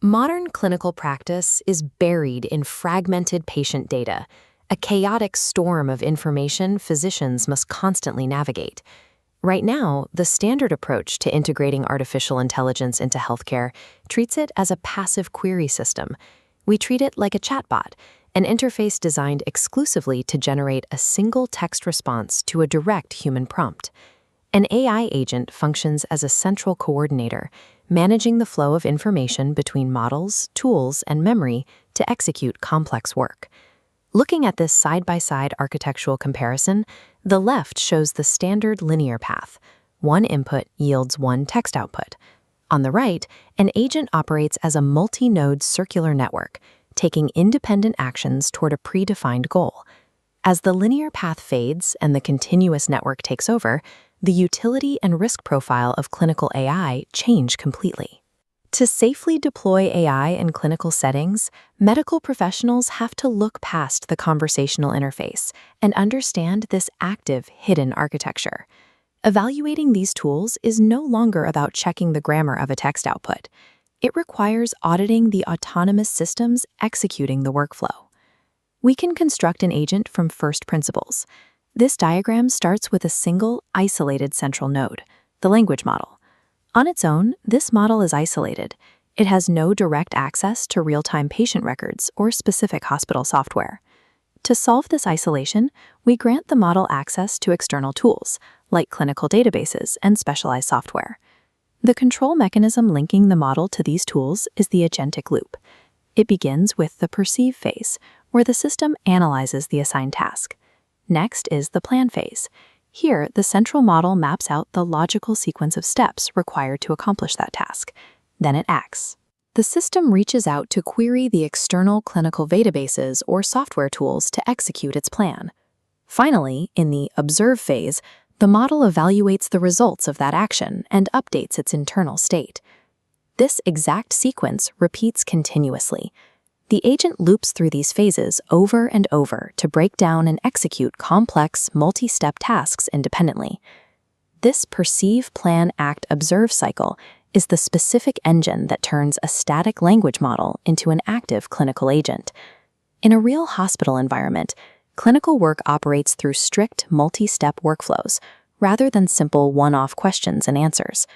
Modern clinical practice is buried in fragmented patient data, a chaotic storm of information physicians must constantly navigate. Right now, the standard approach to integrating artificial intelligence into healthcare treats it as a passive query system. We treat it like a chatbot, an interface designed exclusively to generate a single text response to a direct human prompt. An AI agent functions as a central coordinator, managing the flow of information between models, tools, and memory to execute complex work. Looking at this side-by-side architectural comparison, the left shows the standard linear path. One input yields one text output. On the right, an agent operates as a multi-node circular network, taking independent actions toward a predefined goal. As the linear path fades and the continuous network takes over, the utility and risk profile of clinical AI change completely. To safely deploy AI in clinical settings, medical professionals have to look past the conversational interface and understand this active, hidden architecture. Evaluating these tools is no longer about checking the grammar of a text output. It requires auditing the autonomous systems executing the workflow. We can construct an agent from first principles. This diagram starts with a single, isolated central node, the language model. On its own, this model is isolated. It has no direct access to real-time patient records or specific hospital software. To solve this isolation, we grant the model access to external tools, like clinical databases and specialized software. The control mechanism linking the model to these tools is the agentic loop. It begins with the perceive phase, where the system analyzes the assigned task. Next is the plan phase. Here, the central model maps out the logical sequence of steps required to accomplish that task. Then it acts. The system reaches out to query the external clinical databases or software tools to execute its plan. Finally, in the observe phase, the model evaluates the results of that action and updates its internal state. This exact sequence repeats continuously. The agent loops through these phases over and over to break down and execute complex, multi-step tasks independently. This perceive, plan, act, observe cycle is the specific engine that turns a static language model into an active clinical agent. In a real hospital environment, clinical work operates through strict, multi-step workflows, rather than simple one-off questions and answers.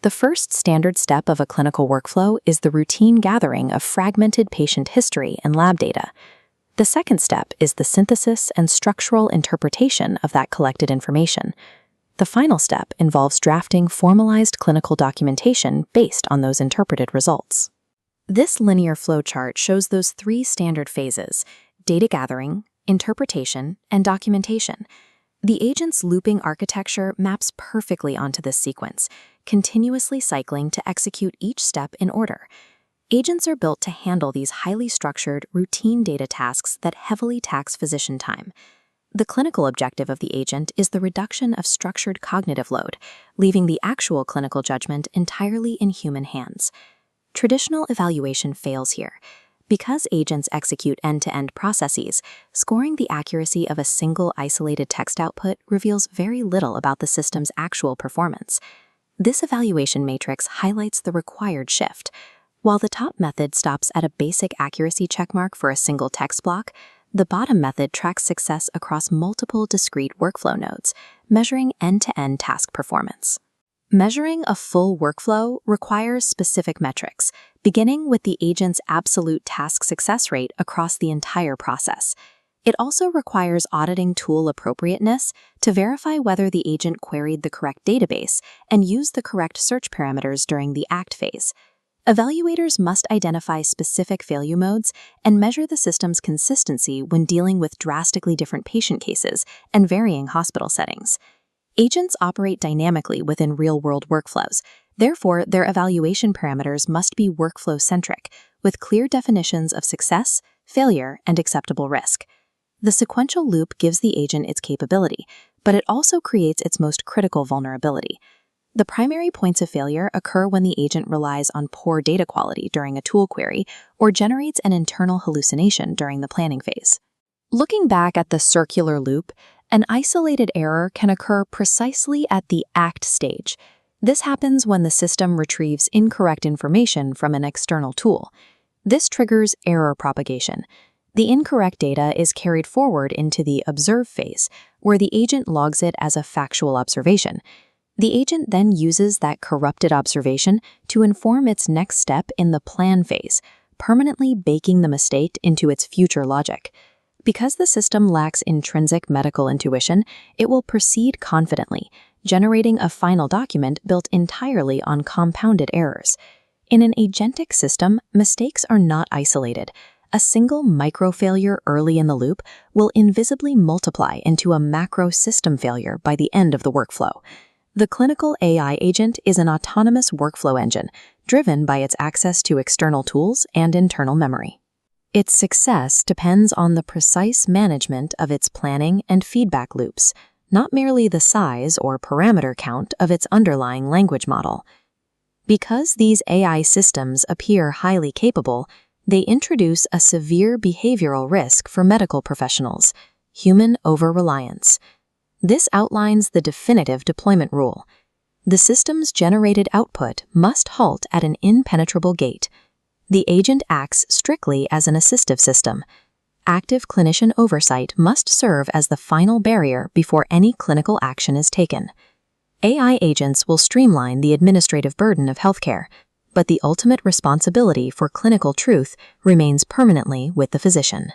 The first standard step of a clinical workflow is the routine gathering of fragmented patient history and lab data. The second step is the synthesis and structural interpretation of that collected information. The final step involves drafting formalized clinical documentation based on those interpreted results. This linear flowchart shows those three standard phases: data gathering, interpretation, and documentation. The agent's looping architecture maps perfectly onto this sequence, continuously cycling to execute each step in order. Agents are built to handle these highly structured, routine data tasks that heavily tax physician time. The clinical objective of the agent is the reduction of structured cognitive load, leaving the actual clinical judgment entirely in human hands. Traditional evaluation fails here. Because agents execute end-to-end processes, scoring the accuracy of a single isolated text output reveals very little about the system's actual performance. This evaluation matrix highlights the required shift. While the top method stops at a basic accuracy checkmark for a single text block, the bottom method tracks success across multiple discrete workflow nodes, measuring end-to-end task performance. Measuring a full workflow requires specific metrics, beginning with the agent's absolute task success rate across the entire process. It also requires auditing tool appropriateness to verify whether the agent queried the correct database and used the correct search parameters during the act phase. Evaluators must identify specific failure modes and measure the system's consistency when dealing with drastically different patient cases and varying hospital settings. Agents operate dynamically within real-world workflows. Therefore, their evaluation parameters must be workflow-centric, with clear definitions of success, failure, and acceptable risk. The sequential loop gives the agent its capability, but it also creates its most critical vulnerability. The primary points of failure occur when the agent relies on poor data quality during a tool query or generates an internal hallucination during the planning phase. Looking back at the circular loop, an isolated error can occur precisely at the act stage. This happens when the system retrieves incorrect information from an external tool. This triggers error propagation. The incorrect data is carried forward into the observe phase, where the agent logs it as a factual observation. The agent then uses that corrupted observation to inform its next step in the plan phase, permanently baking the mistake into its future logic. Because the system lacks intrinsic medical intuition, it will proceed confidently, generating a final document built entirely on compounded errors. In an agentic system, mistakes are not isolated. A single micro-failure early in the loop will invisibly multiply into a macro system failure by the end of the workflow. The clinical AI agent is an autonomous workflow engine, driven by its access to external tools and internal memory. Its success depends on the precise management of its planning and feedback loops, not merely the size or parameter count of its underlying language model. Because these AI systems appear highly capable, they introduce a severe behavioral risk for medical professionals: human over-reliance. This outlines the definitive deployment rule. The system's generated output must halt at an impenetrable gate. The agent acts strictly as an assistive system. Active clinician oversight must serve as the final barrier before any clinical action is taken. AI agents will streamline the administrative burden of healthcare, but the ultimate responsibility for clinical truth remains permanently with the physician.